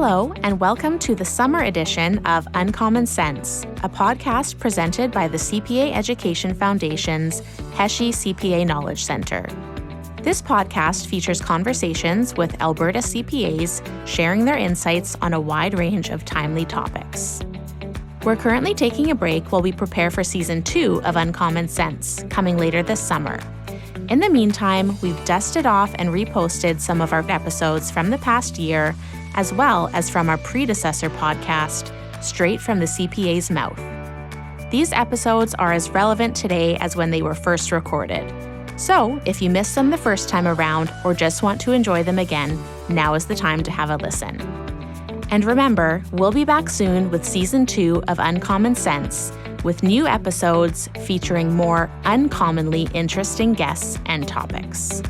Hello, and welcome to the summer edition of Uncommon Sense, a podcast presented by the CPA Education Foundation's Heshi CPA Knowledge Center. This podcast features conversations with Alberta CPAs sharing their insights on a wide range of timely topics. We're currently taking a break while we prepare for Season 2 of Uncommon Sense, coming later this summer. In the meantime, we've dusted off and reposted some of our episodes from the past year, as well as from our predecessor podcast, Straight from the CPA's Mouth. These episodes are as relevant today as when they were first recorded. So, if you missed them the first time around or just want to enjoy them again, now is the time to have a listen. And remember, we'll be back soon with Season 2 of Uncommon Sense, with new episodes featuring more uncommonly interesting guests and topics.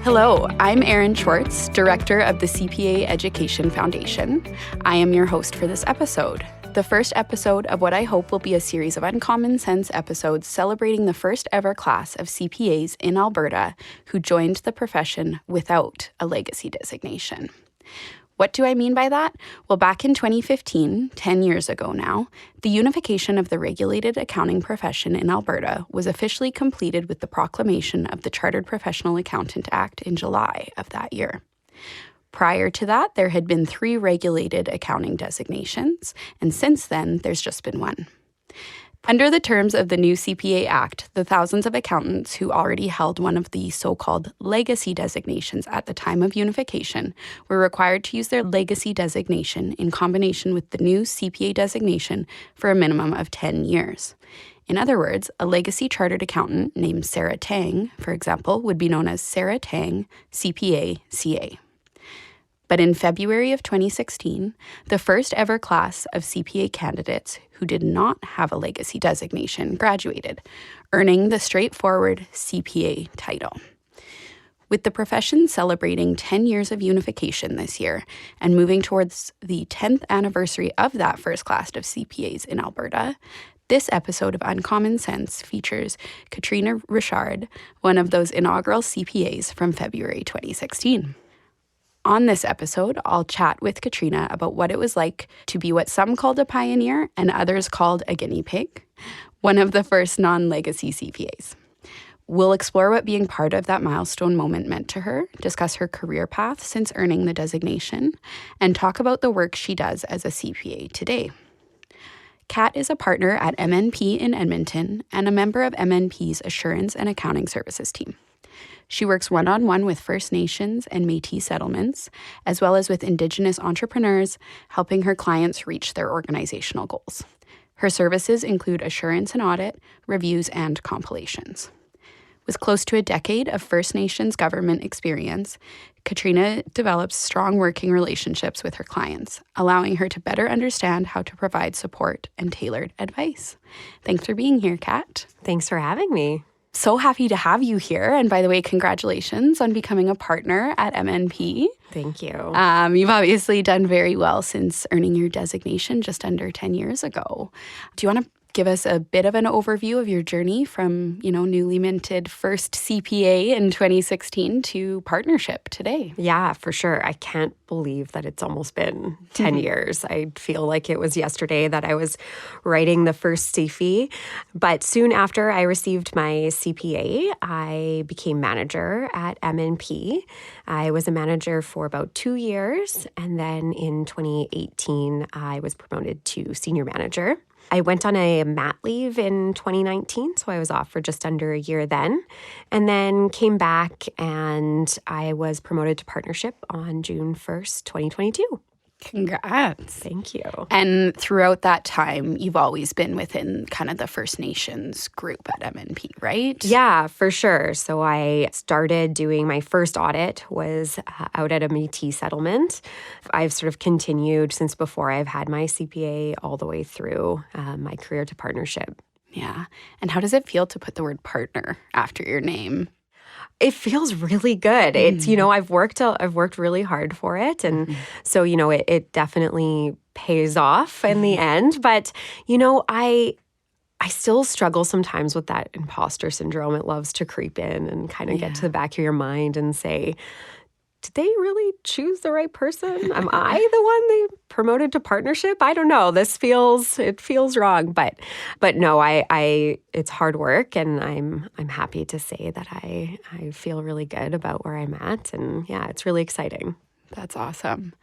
Hello, I'm Erin Schwartz, Director of the CPA Education Foundation. I am your host for this episode, the first episode of what I hope will be a series of Uncommon Sense episodes celebrating the first ever class of CPAs in Alberta who joined the profession without a legacy designation. What do I mean by that? Well, back in 2015, 10 years ago now, the unification of the regulated accounting profession in Alberta was officially completed with the proclamation of the Chartered Professional Accountant Act in July of that year. Prior to that, there had been 3 regulated accounting designations, and since then, there's just been one. Under the terms of the new CPA Act, the thousands of accountants who already held one of the so-called legacy designations at the time of unification were required to use their legacy designation in combination with the new CPA designation for a minimum of 10 years. In other words, a legacy chartered accountant named Sarah Tang, for example, would be known as Sarah Tang, CPA, CA. But in February of 2016, the first ever class of CPA candidates who did not have a legacy designation graduated, earning the straightforward CPA title. With the profession celebrating 10 years of unification this year and moving towards the 10th anniversary of that first class of CPAs in Alberta, this episode of Uncommon Sense features Katherina Richard, one of those inaugural CPAs from February 2016. On this episode, I'll chat with Katherina about what it was like to be what some called a pioneer and others called a guinea pig, one of the first non-legacy CPAs. We'll explore what being part of that milestone moment meant to her, discuss her career path since earning the designation, and talk about the work she does as a CPA today. Kat is a partner at MNP in Edmonton and a member of MNP's Assurance and Accounting Services team. She works one-on-one with First Nations and Métis settlements, as well as with Indigenous entrepreneurs, helping her clients reach their organizational goals. Her services include assurance and audit, reviews, and compilations. With close to a decade of First Nations government experience, Katherina develops strong working relationships with her clients, allowing her to better understand how to provide support and tailored advice. Thanks for being here, Kat. Thanks for having me. So happy to have you here. And by the way, congratulations on becoming a partner at MNP. Thank you. You've obviously done very well since earning your designation just under 10 years ago. Do you want to give us a bit of an overview of your journey from, newly minted first CPA in 2016 to partnership today? Yeah, for sure. I can't believe that it's almost been 10 years. I feel like it was yesterday that I was writing the first CFE. But soon after I received my CPA, I became manager at MNP. I was a manager for about 2 years. And then in 2018, I was promoted to senior manager. I went on a mat leave in 2019, so I was off for just under a year then, and then came back and I was promoted to partnership on June 1st, 2022. Congrats. Thank you. And throughout that time, you've always been within kind of the First Nations group at MNP, right? Yeah, for sure. So I started doing my first audit was out at a Métis settlement. I've sort of continued since before I've had my CPA all the way through my career to partnership. Yeah. And how does it feel to put the word partner after your name? It feels really good. It's, I've worked really hard for it. And so, it definitely pays off in the end. But, I I still struggle sometimes with that imposter syndrome. It loves to creep in and kind of get to the back of your mind and say, did they really choose the right person? Am I the one they promoted to partnership? I don't know. It feels wrong. But no, I it's hard work, and I'm happy to say that I feel really good about where I'm at. And yeah, it's really exciting. That's awesome.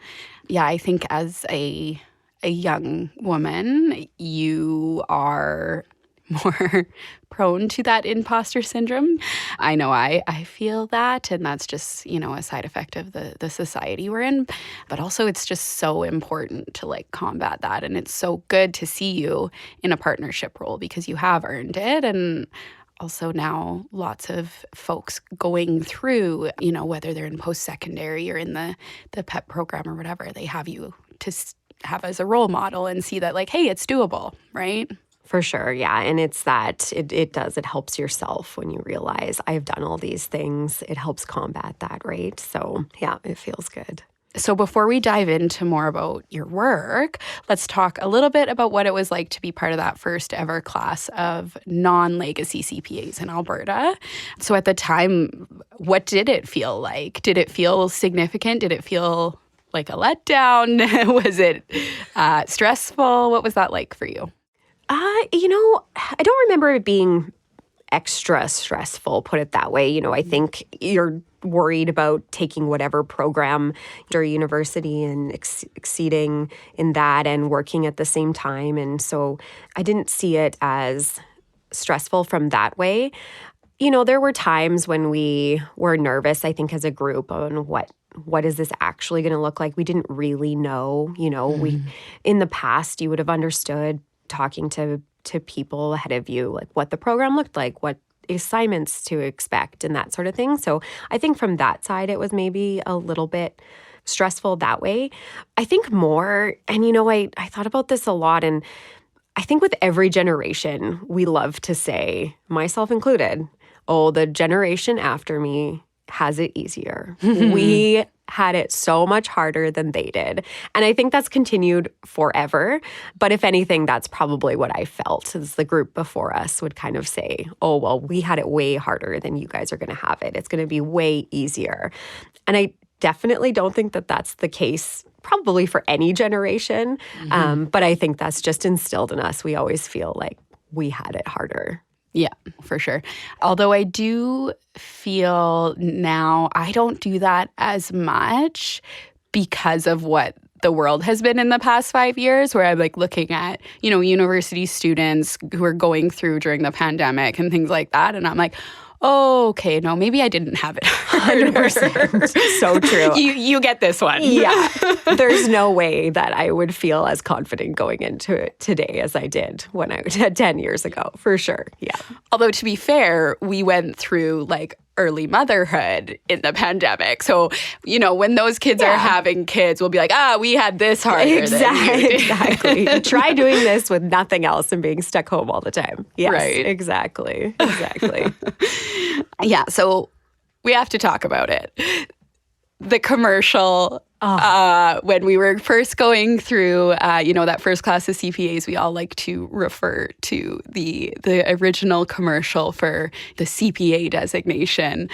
Yeah, I think as a young woman, you are more prone to that imposter syndrome. I know I feel that, and that's just, a side effect of the society we're in. But also it's just so important to combat that. And it's so good to see you in a partnership role because you have earned it. And also now lots of folks going through, whether they're in post-secondary or in the PEP program or whatever, they have you to have as a role model and see that hey, it's doable, right? For sure, yeah. And it's that it helps yourself when you realize I've done all these things. It helps combat that, right? So yeah, it feels good. So before we dive into more about your work, let's talk a little bit about what it was like to be part of that first ever class of non-legacy CPAs in Alberta. So at the time, what did it feel like? Did it feel significant? Did it feel like a letdown? Was it stressful? What was that like for you? I don't remember it being extra stressful, put it that way. I think you're worried about taking whatever program or university and exceeding in that and working at the same time. And so I didn't see it as stressful from that way. There were times when we were nervous, I think, as a group on what is this actually going to look like? We didn't really know. We in the past, you would have understood talking to people ahead of you, what the program looked like, what assignments to expect and that sort of thing. So I think from that side, it was maybe a little bit stressful that way. I think more, and I thought about this a lot, and I think with every generation, we love to say, myself included, oh, the generation after me has it easier. We had it so much harder than they did. And I think that's continued forever. But if anything, that's probably what I felt, is the group before us would kind of say, oh, well, we had it way harder than you guys are going to have it. It's going to be way easier. And I definitely don't think that that's the case probably for any generation. But I think that's just instilled in us. We always feel like we had it harder. Yeah, for sure. Although I do feel now I don't do that as much because of what the world has been in the past 5 years, where I'm looking at, university students who are going through during the pandemic and things like that. And I'm like, oh, okay, no, maybe I didn't have it harder. 100%. So true. You get this one. Yeah. There's no way that I would feel as confident going into it today as I did when I was 10 years ago, for sure. Yeah. Although, to be fair, we went through early motherhood in the pandemic. So, when those kids are having kids, we'll be like, we had this harder Exactly. Try doing this with nothing else and being stuck home all the time. Yes, right. Exactly. Yeah, so we have to talk about it. The commercial, when we were first going through, that first class of CPAs, we all like to refer to the original commercial for the CPA designation.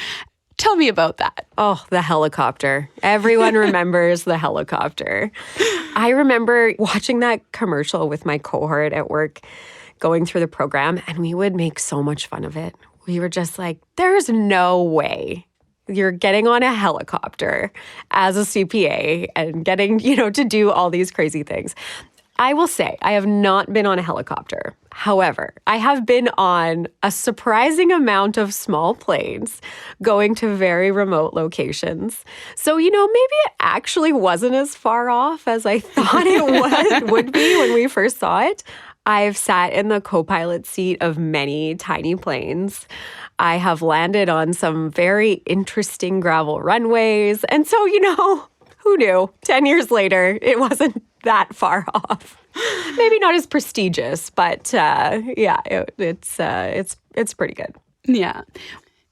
Tell me about that. Oh, the helicopter. Everyone remembers the helicopter. I remember watching that commercial with my cohort at work, going through the program, and we would make so much fun of it. We were just like, there's no way you're getting on a helicopter as a CPA and getting, to do all these crazy things. I will say, I have not been on a helicopter. However, I have been on a surprising amount of small planes going to very remote locations. So, maybe it actually wasn't as far off as I thought it would be when we first saw it. I've sat in the co-pilot seat of many tiny planes. I have landed on some very interesting gravel runways. And so, who knew? 10 years later, it wasn't that far off. Maybe not as prestigious, but it's pretty good. Yeah.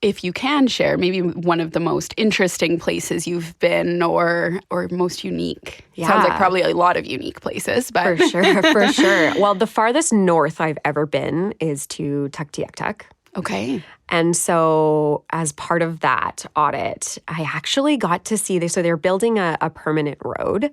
if you can share, maybe one of the most interesting places you've been or most unique. Yeah. Sounds like probably a lot of unique places, but For sure, for sure. Well, the farthest north I've ever been is to Tuktoyaktuk. Okay. And so as part of that audit, I actually got to see, so they're building a permanent road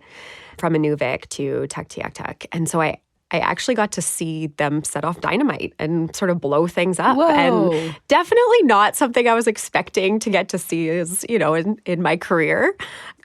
from Inuvik to Tuktoyaktuk. And so I actually got to see them set off dynamite and sort of blow things up. Whoa. And definitely not something I was expecting to get to see in my career.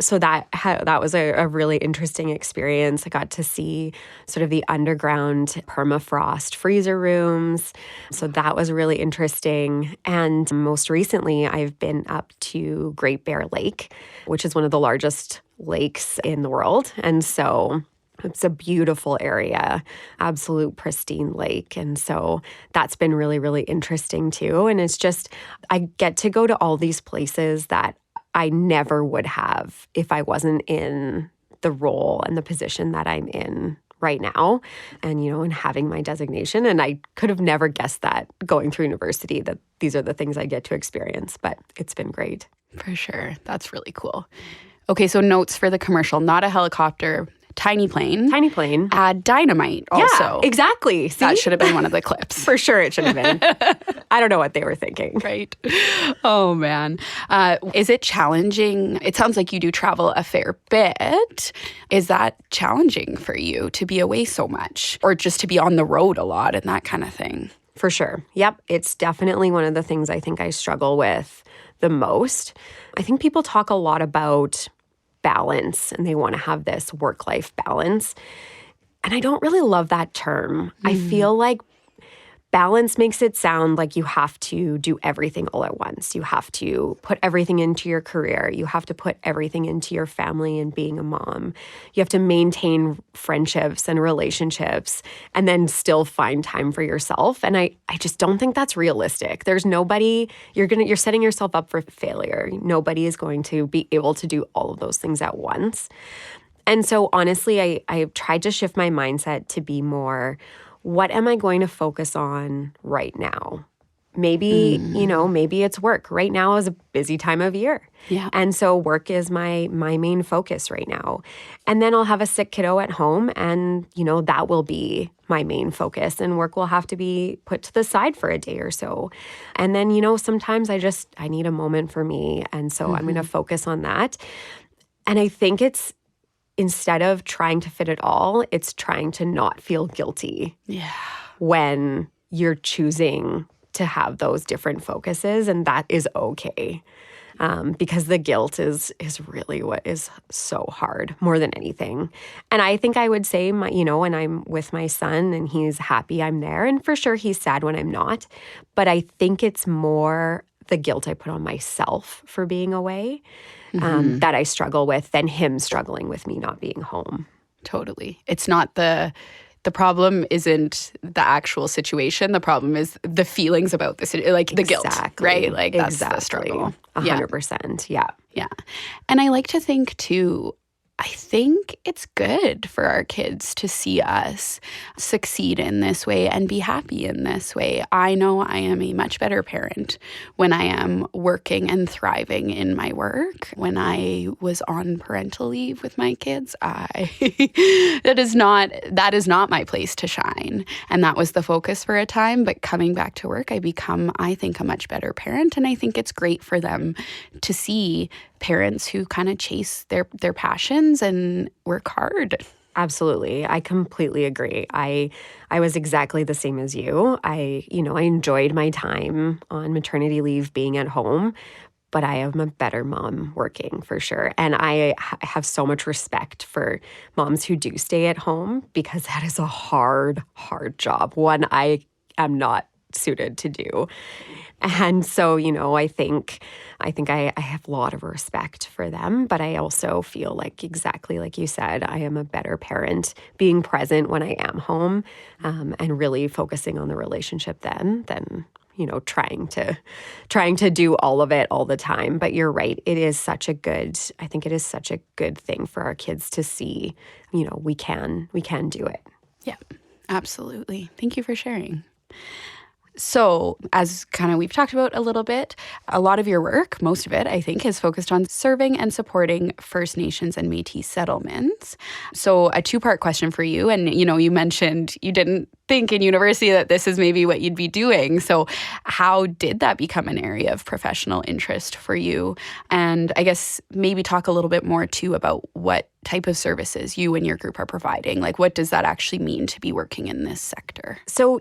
So that was a really interesting experience. I got to see sort of the underground permafrost freezer rooms. So that was really interesting. And most recently, I've been up to Great Bear Lake, which is one of the largest lakes in the world. And so it's a beautiful area, absolute pristine lake. And so that's been really, really interesting too. And it's just, I get to go to all these places that I never would have if I wasn't in the role and the position that I'm in right now and, and having my designation. And I could have never guessed that going through university, that these are the things I get to experience, but it's been great. For sure. That's really cool. Okay, so notes for the commercial, not a helicopter, tiny plane. Tiny plane. Add dynamite also. Yeah, exactly. See? That should have been one of the clips. For sure it should have been. I don't know what they were thinking. Right. Oh, man. Is it challenging? It sounds like you do travel a fair bit. Is that challenging for you to be away so much or just to be on the road a lot and that kind of thing? For sure. Yep. It's definitely one of the things I think I struggle with the most. I think people talk a lot about balance and they want to have this work-life balance. And I don't really love that term. I feel like balance makes it sound like you have to do everything all at once. You have to put everything into your career. You have to put everything into your family and being a mom. You have to maintain friendships and relationships and then still find time for yourself. And I just don't think that's realistic. There's nobody, you're setting yourself up for failure. Nobody is going to be able to do all of those things at once. And so honestly, I've tried to shift my mindset to be more, what am I going to focus on right now? Maybe, maybe it's work. Right now is a busy time of year. Yeah. And so work is my main focus right now. And then I'll have a sick kiddo at home and, that will be my main focus and work will have to be put to the side for a day or so. And then, sometimes I need a moment for me. And so I'm going to focus on that. And I think it's, instead of trying to fit it all, it's trying to not feel guilty when you're choosing to have those different focuses. And that is okay. Because the guilt is really what is so hard more than anything. And I think I would say, when I'm with my son and he's happy, I'm there. And for sure, he's sad when I'm not. But I think it's more the guilt I put on myself for being away that I struggle with than him struggling with me not being home. Totally. It's not the problem isn't the actual situation. The problem is the feelings about the guilt, right? Like that's the struggle. 100%. Yeah. Yeah. And I like to think too, I think it's good for our kids to see us succeed in this way and be happy in this way. I know I am a much better parent when I am working and thriving in my work. When I was on parental leave with my kids, that is not my place to shine. And that was the focus for a time. But coming back to work, I become, I think, a much better parent. And I think it's great for them to see parents who kind of chase their passions and work hard. Absolutely. I completely agree. I was exactly the same as you. I enjoyed my time on maternity leave being at home, but I am a better mom working for sure. And I have so much respect for moms who do stay at home because that is a hard, hard job. One I am not suited to do. And so, I think I have a lot of respect for them, but I also feel like exactly like you said, I am a better parent being present when I am home and really focusing on the relationship then than, trying to do all of it all the time. But you're right. I think it is such a good thing for our kids to see, we can do it. Yeah, absolutely. Thank you for sharing. So as kind of we've talked about a little bit, a lot of your work, most of it, I think, is focused on serving and supporting First Nations and Métis settlements. So a two-part question for you. And, you mentioned you didn't think in university that this is maybe what you'd be doing. So how did that become an area of professional interest for you? And I guess maybe talk a little bit more too about what type of services you and your group are providing. Like, what does that actually mean to be working in this sector? So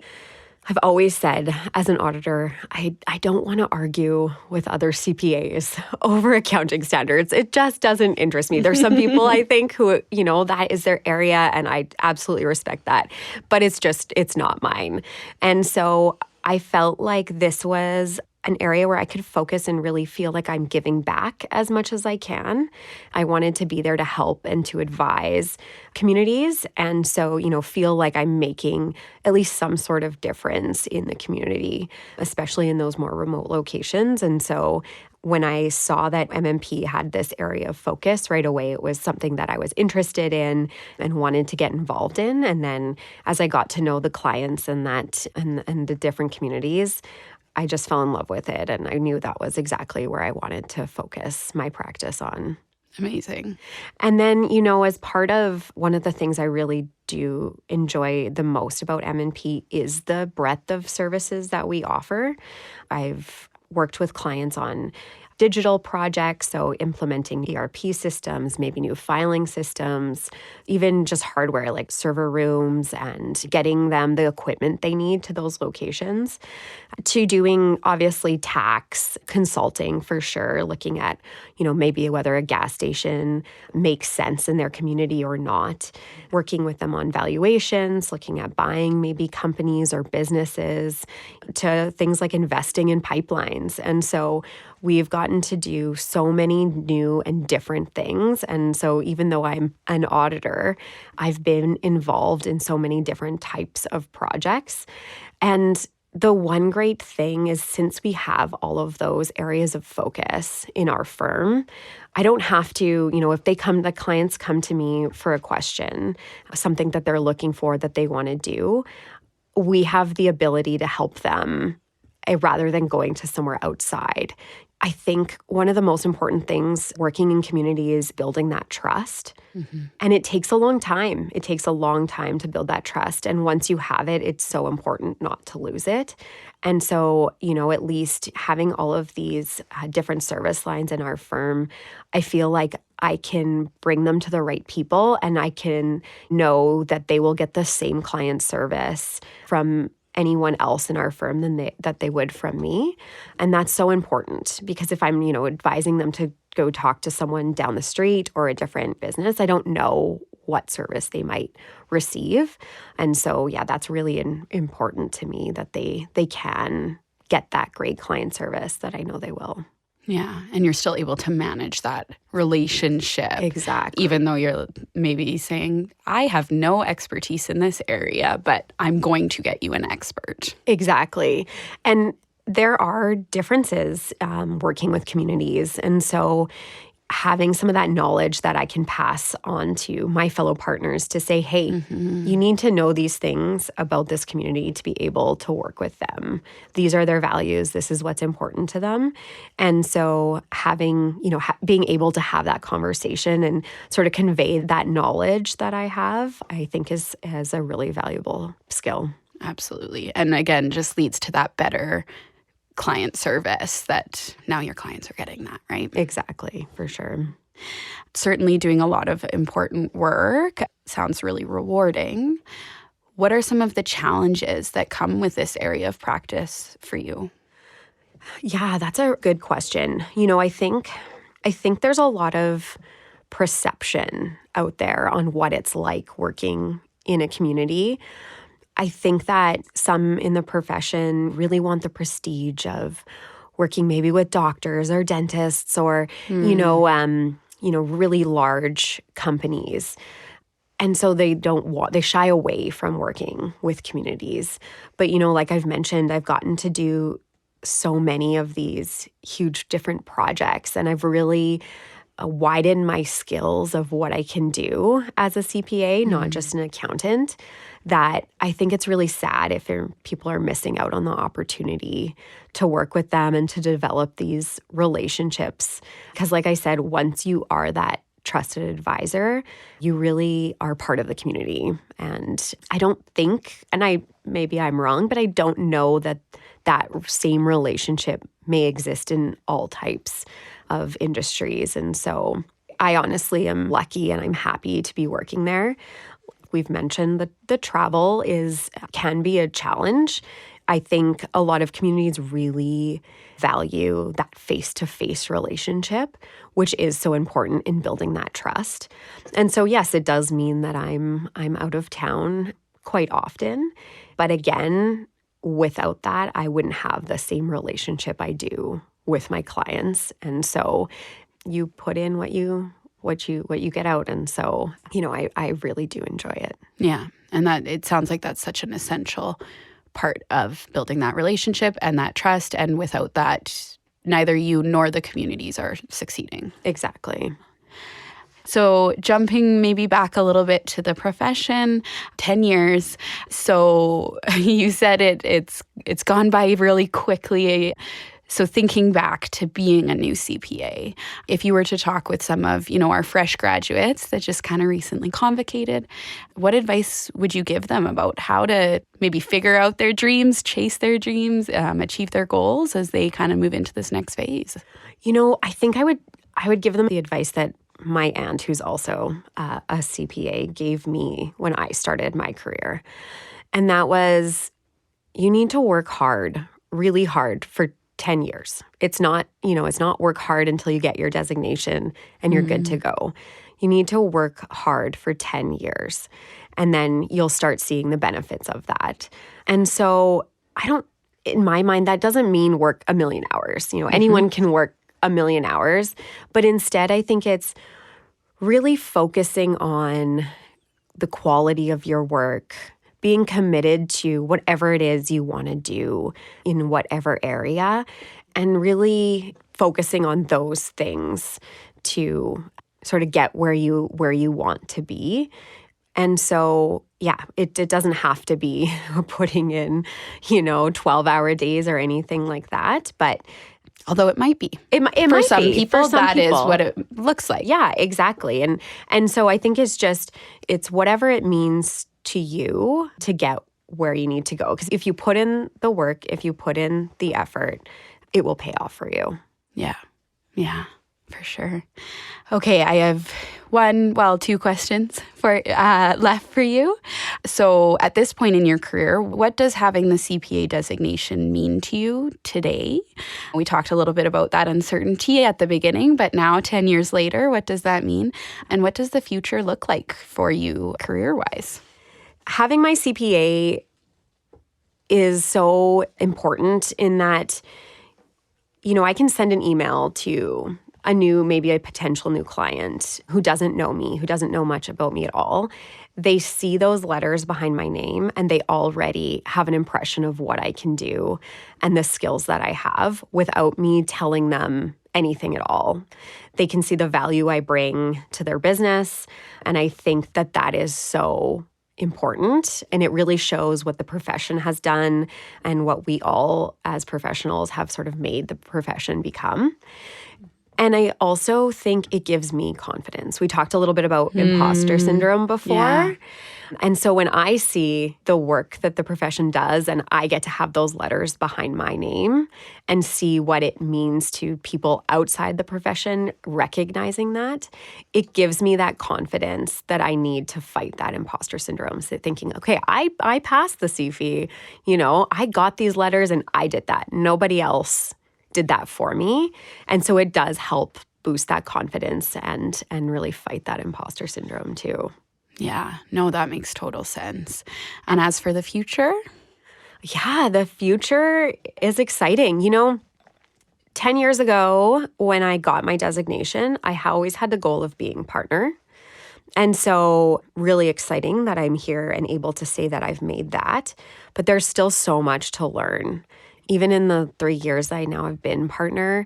I've always said, as an auditor, I don't want to argue with other CPAs over accounting standards. It just doesn't interest me. There's some people, I think, who, that is their area, and I absolutely respect that. But it's not mine. And so I felt like this was an area where I could focus and really feel like I'm giving back as much as I can. I wanted to be there to help and to advise communities. And so, feel like I'm making at least some sort of difference in the community, especially in those more remote locations. And so when I saw that MMP had this area of focus right away, it was something that I was interested in and wanted to get involved in. And then as I got to know the clients and the different communities, I just fell in love with it, and I knew that was exactly where I wanted to focus my practice on. Amazing. And then, as part of one of the things I really do enjoy the most about M&P is the breadth of services that we offer. I've worked with clients on digital projects, so implementing ERP systems, maybe new filing systems, even just hardware like server rooms and getting them the equipment they need to those locations, to doing obviously tax consulting for sure, looking at, maybe whether a gas station makes sense in their community or not, working with them on valuations, looking at buying maybe companies or businesses, to things like investing in pipelines. And so we've gotten to do so many new and different things. And so even though I'm an auditor, I've been involved in so many different types of projects. And the one great thing is, since we have all of those areas of focus in our firm, I don't have to, if the clients come to me for a question, something that they're looking for that they want to do, we have the ability to help them rather than going to somewhere outside. I think one of the most important things working in community is building that trust. Mm-hmm. And it takes a long time. It takes a long time to build that trust. And once you have it, it's so important not to lose it. And so, at least having all of these different service lines in our firm, I feel like I can bring them to the right people, and I can know that they will get the same client service from anyone else in our firm that they would from me. And that's so important, because if I'm, advising them to go talk to someone down the street or a different business, I don't know what service they might receive. And so, that's really important to me, that they can get that great client service that I know they will. Yeah. And you're still able to manage that relationship. Exactly. Even though you're maybe saying, I have no expertise in this area, but I'm going to get you an expert. Exactly. And there are differences working with communities. And so having some of that knowledge that I can pass on to my fellow partners to say, hey, you need to know these things about this community to be able to work with them. These are their values. This is what's important to them. And so having, being able to have that conversation and sort of convey that knowledge that I have, I think is a really valuable skill. Absolutely. And again, just leads to that better client service that now your clients are getting that, right? Exactly, for sure. Certainly doing a lot of important work. Sounds really rewarding. What are some of the challenges that come with this area of practice for you? Yeah, that's a good question. I think there's a lot of perception out there on what it's like working in a community. I think that some in the profession really want the prestige of working maybe with doctors or dentists or, really large companies. And so they shy away from working with communities. But, like I've mentioned, I've gotten to do so many of these huge different projects, and I've really widen my skills of what I can do as a CPA, not just an accountant, that I think it's really sad if people are missing out on the opportunity to work with them and to develop these relationships. Because like I said, once you are that trusted advisor, you really are part of the community. And I don't think, and maybe I'm wrong, but I don't know that same relationship may exist in all types of industries. And so I honestly am lucky and I'm happy to be working there. We've mentioned that the travel can be a challenge. I think a lot of communities really value that face-to-face relationship, which is so important in building that trust. And so, yes, it does mean that I'm out of town quite often. But again, without that, I wouldn't have the same relationship I do with my clients. And so you put in what you get out. And so, I really do enjoy it. Yeah. And that it sounds like that's such an essential part of building that relationship and that trust. And without that, neither you nor the communities are succeeding. Exactly. So jumping maybe back a little bit to the profession, 10 years. So you said it's gone by really quickly. So thinking back to being a new CPA, if you were to talk with some of, our fresh graduates that just kind of recently convocated, what advice would you give them about how to maybe figure out their dreams, chase their dreams, achieve their goals as they kind of move into this next phase? I think I would give them the advice that my aunt, who's also a CPA, gave me when I started my career. And that was, you need to work hard, really hard for 10 years. It's not work hard until you get your designation and you're good to go. You need to work hard for 10 years and then you'll start seeing the benefits of that. And so in my mind, that doesn't mean work a million hours. Anyone can work a million hours, but instead I think it's really focusing on the quality of your work, being committed to whatever it is you want to do in whatever area, and really focusing on those things to sort of get where you want to be. And so, yeah, it doesn't have to be putting in, 12-hour days or anything like that, but although it might be. It for might some be. people, For some that people. is what it looks like. Yeah, exactly. And so I think it's whatever it means to you to get where you need to go. Because if you put in the work, if you put in the effort, it will pay off for you. Yeah, for sure. Okay, I have two questions left for you. So at this point in your career, what does having the CPA designation mean to you today? We talked a little bit about that uncertainty at the beginning, but now 10 years later, what does that mean? And what does the future look like for you career-wise? Having my CPA is so important in that, I can send an email to maybe a potential new client who doesn't know me, who doesn't know much about me at all. They see those letters behind my name and they already have an impression of what I can do and the skills that I have without me telling them anything at all. They can see the value I bring to their business. And I think that is so important. And it really shows what the profession has done and what we all as professionals have sort of made the profession become. And I also think it gives me confidence. We talked a little bit about imposter syndrome before. Yeah. And so when I see the work that the profession does and I get to have those letters behind my name and see what it means to people outside the profession recognizing that, it gives me that confidence that I need to fight that imposter syndrome. So thinking, okay, I passed the CFE, I got these letters and I did that. Nobody else did that for me. And so it does help boost that confidence and really fight that imposter syndrome too. Yeah, no, that makes total sense. And as for the future? Yeah, the future is exciting. 10 years ago, when I got my designation, I always had the goal of being partner. And so really exciting that I'm here and able to say that I've made that. But there's still so much to learn. Even in the 3 years I now have been partner,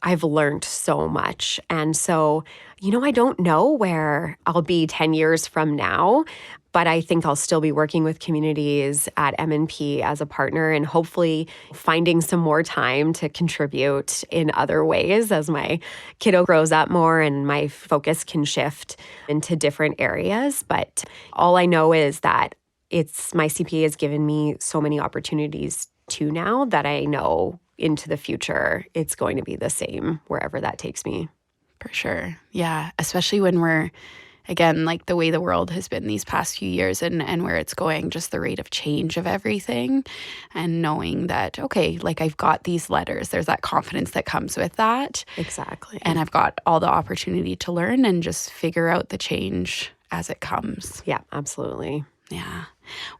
I've learned so much. And so, I don't know where I'll be 10 years from now, but I think I'll still be working with communities at M&P as a partner and hopefully finding some more time to contribute in other ways as my kiddo grows up more and my focus can shift into different areas. But all I know is that my CPA has given me so many opportunities too now that I know into the future it's going to be the same wherever that takes me. For sure. Yeah. Especially when we're, again, like the way the world has been these past few years and where it's going, just the rate of change of everything, and knowing that, okay, like I've got these letters, there's that confidence that comes with that. Exactly. And I've got all the opportunity to learn and just figure out the change as it comes. Yeah, absolutely. Yeah.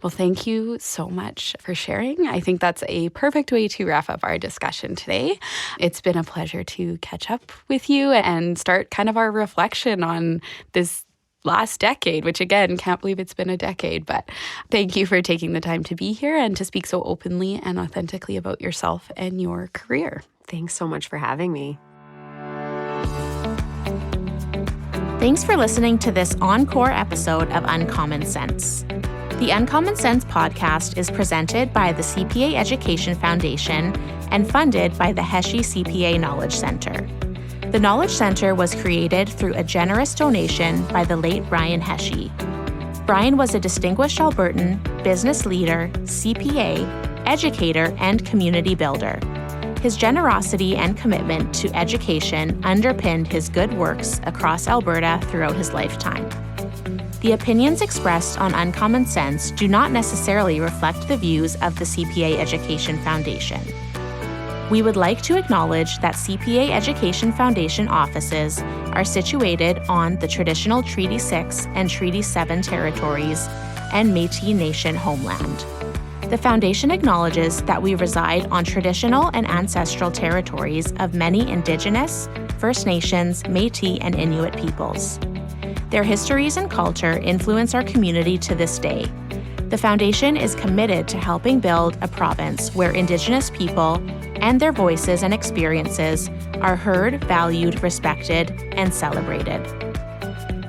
Well, thank you so much for sharing. I think that's a perfect way to wrap up our discussion today. It's been a pleasure to catch up with you and start kind of our reflection on this last decade, which again, can't believe it's been a decade, but thank you for taking the time to be here and to speak so openly and authentically about yourself and your career. Thanks so much for having me. Thanks for listening to this encore episode of Uncommon Sense. The Uncommon Sense podcast is presented by the CPA Education Foundation and funded by the Heshe CPA Knowledge Center. The Knowledge Center was created through a generous donation by the late Brian Heshe. Brian was a distinguished Albertan, business leader, CPA, educator, and community builder. His generosity and commitment to education underpinned his good works across Alberta throughout his lifetime. The opinions expressed on Uncommon Sense do not necessarily reflect the views of the CPA Education Foundation. We would like to acknowledge that CPA Education Foundation offices are situated on the traditional Treaty 6 and Treaty 7 territories and Métis Nation homeland. The Foundation acknowledges that we reside on traditional and ancestral territories of many Indigenous, First Nations, Métis, and Inuit peoples. Their histories and culture influence our community to this day. The Foundation is committed to helping build a province where Indigenous people and their voices and experiences are heard, valued, respected, and celebrated.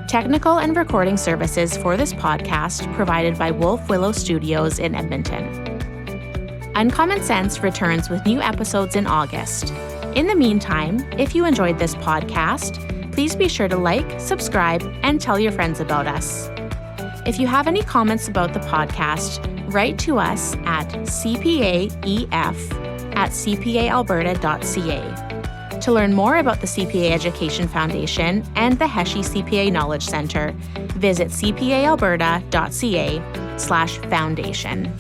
Technical and recording services for this podcast provided by Wolf Willow Studios in Edmonton. Uncommon Sense returns with new episodes in August. In the meantime, if you enjoyed this podcast, please be sure to like, subscribe, and tell your friends about us. If you have any comments about the podcast, write to us at cpaef@cpaalberta.ca. To learn more about the CPA Education Foundation and the Heshe CPA Knowledge Center, visit cpaalberta.ca/foundation.